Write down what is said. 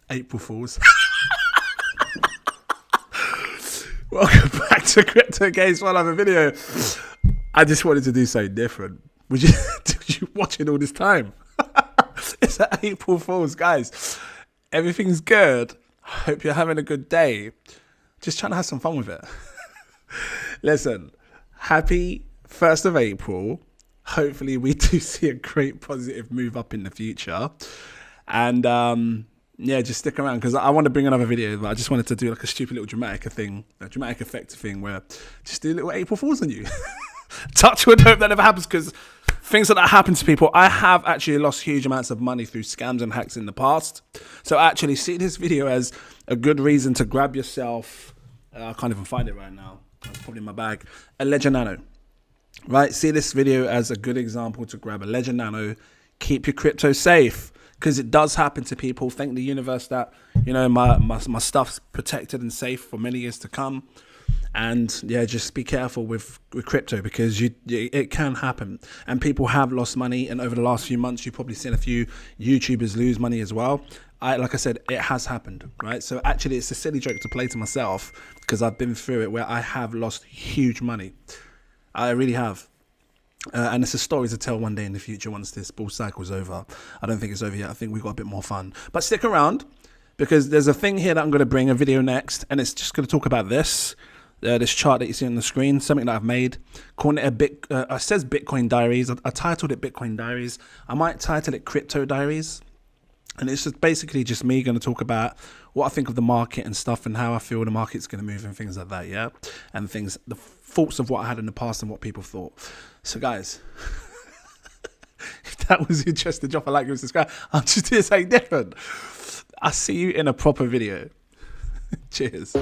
April Fools. Welcome back to cryptogains for another video. I just wanted to do something different. Did you watch it all this time? It's an April Fools, guys. Everything's good. Hope you're having a good day. Just trying to have some fun with it. Listen, happy 1st of April. Hopefully we do see a great positive move up in the future. And yeah, just stick around because I want to bring another video, but I just wanted to do like a stupid little dramatic effect thing where just do a little April Fools on you. Touch wood, hope that never happens, because things like that happen to people. I have actually lost huge amounts of money through scams and hacks in the past. So actually see this video as a good reason to grab yourself, I can't even find it right now, it's probably in my bag, a Ledger Nano. Right, see this video as a good example to grab a Ledger Nano, keep your crypto safe. Because it does happen to people. Thank the universe that, you know, my stuff's protected and safe for many years to come. And yeah, just be careful with crypto, because it can happen. And people have lost money. And over the last few months, you've probably seen a few YouTubers lose money as well. Like I said, it has happened, right? So actually, it's a silly joke to play to myself, because I've been through it where I have lost huge money. I really have. And it's a story to tell one day in the future once this bull cycle's over. I don't think it's over yet. I think we've got a bit more fun. But stick around, because there's a thing here that I'm going to bring a video next, and it's just going to talk about this chart that you see on the screen, something that I've made, calling it it says Bitcoin Diaries. I titled it Bitcoin Diaries. I might title it Crypto Diaries. And it's just basically just me going to talk about what I think of the market and stuff, and how I feel the market's going to move and things like that, yeah? And things, the thoughts of what I had in the past and what people thought. So guys, if that was interesting, drop a like and subscribe. I'm just doing something different. I'll see you in a proper video. Cheers.